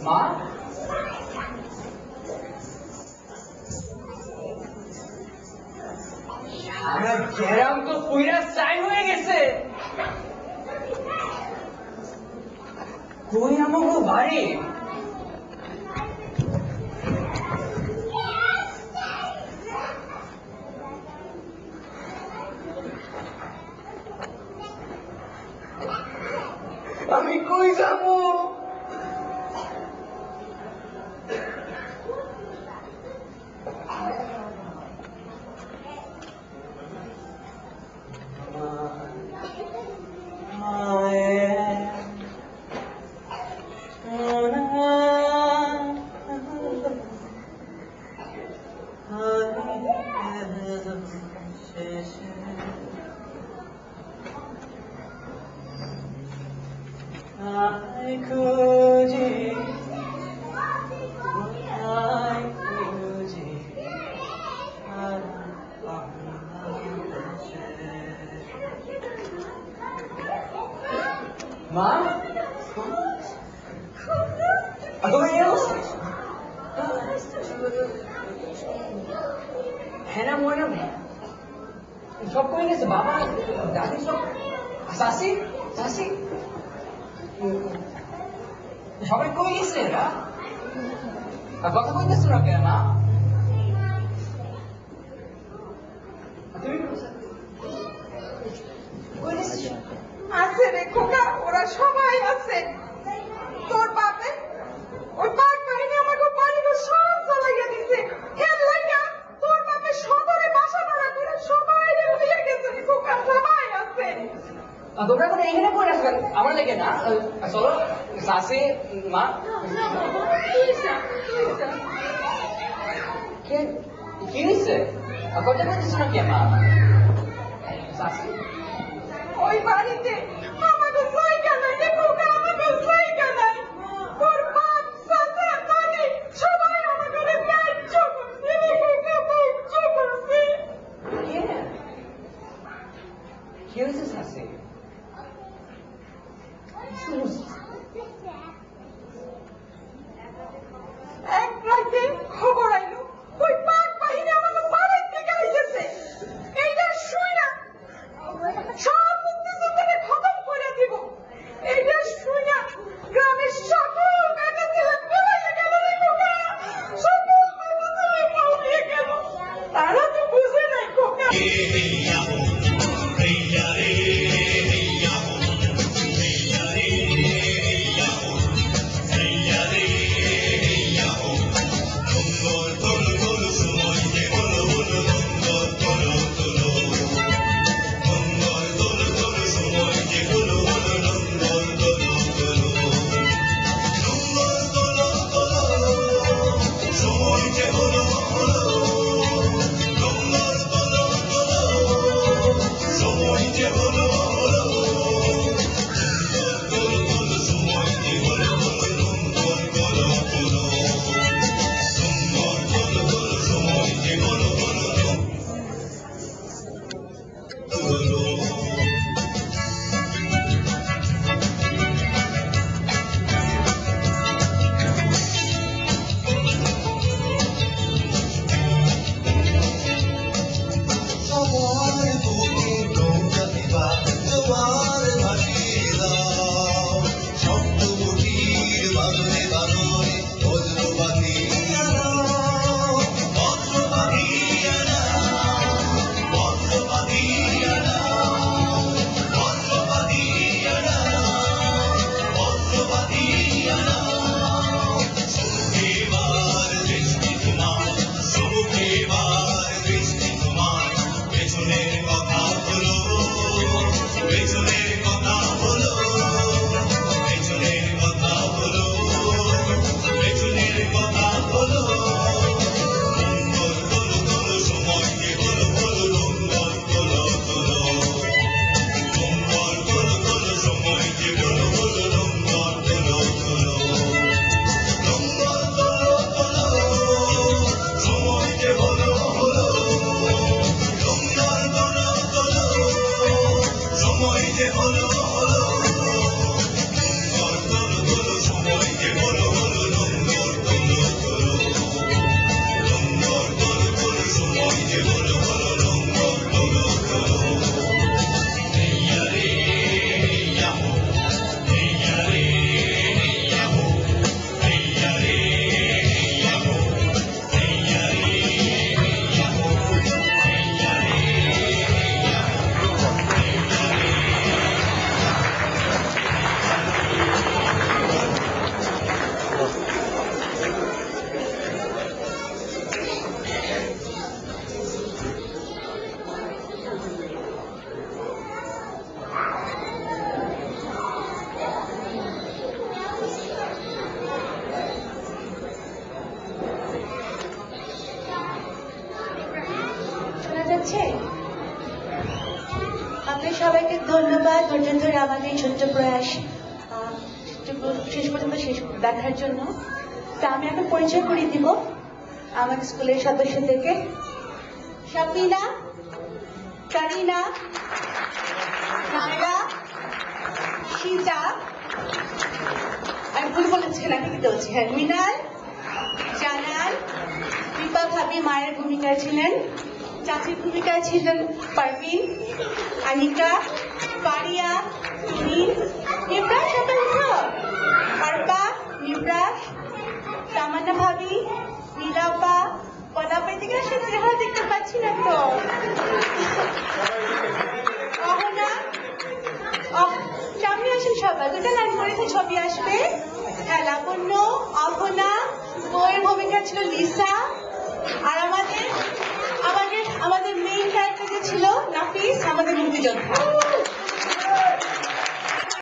মা সারা গ্রাম তো পুরা চাই হয়ে গেছে। কই আমাকে বাড়ি? আমি কই যাবো? মা হ্যাঁ না মনে সব কই গেছে বাবা দাদি সব শাশি শাশি সবাই কই গেছে এরা কথা কইতেছো না কেন মা? তুমি আছে রে খোকা, ওরা সবাই আছে। তোর বাপে ওই পাক বাহিনী আমাকে বাড়িতে সব জ্বালাইয়া দিছে। এর লাগা তোর বাপে সদরে বাসা ভাড়া করে সবাই লইয়া গেছে রে খোকা, সবাই আছে। তোমরা কোনো এখানে পড়ে আসবেন আমার লেগে না। চলো শাশি মা কি হয়েছে? কথা বলতেছো না কে মা? শাশি ওই বাড়িতে আমাকে জায়গা নাই রে খোকা, আমাকে জায়গা নাই। তোর বাপ চাচা দাদি সবাই আমাকে ত্যায্য করছে রে খোকা, ত্যায্য করছে। কি হয়েছে শাশি? এক রাতে খবর আইলো ওই পাক বাহিনী আমাকে বাড়ির থেকে আইতেছে। এইটা শুই না সব মুক্তিযোদ্ধাকে খতম করে হচ্ছে? আপনাদের সবাইকে ধন্যবাদ ধৈর্য ধরে আমাদের এই ছোট্ট প্রয়াস শেষ পর্যন্ত শেষ দেখার জন্য। তা আমি এখন পরিচয় করিয়ে দিব আমার স্কুলের সদস্যদেরকে। শাফিনা, কারিনা, নায়রা, সিজা, আমি ভুল বলেছি না, ঠিক বলছি, হ্যাঁ, মিনাল, জানাল, দীপা ভাবি মায়ের ভূমিকায় ছিলেন, চাচির ভূমিকায় ছিলেন পারভিন, আনিকা, পারিয়া, তুহিন, নিব্রাস, অর্পা, নিব্রাস, তামান্না ভাবি, নীলাপা, পদাপাই থেকে আসলে চেহারা দেখতে পাচ্ছি না তো, অহনা, সামনে আসেন সবাই, দুটো লাইন করে ছবি আসবে। হ্যাঁ, লাবণ্য, অহনা, বউয়ের ভূমিকা ছিল লিসা, আর আমার